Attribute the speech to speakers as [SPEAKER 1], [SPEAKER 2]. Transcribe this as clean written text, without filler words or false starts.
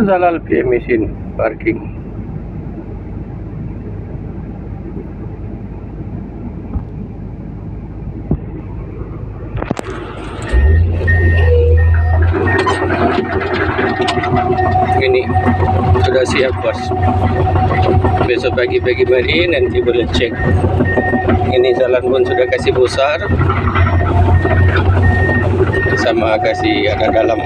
[SPEAKER 1] Zalal PM mesin parking. Ini sudah siap bos. Besok pagi-pagi mari nanti boleh cek. Ini jalan pun sudah kasih besar, sama kasih ada dalam.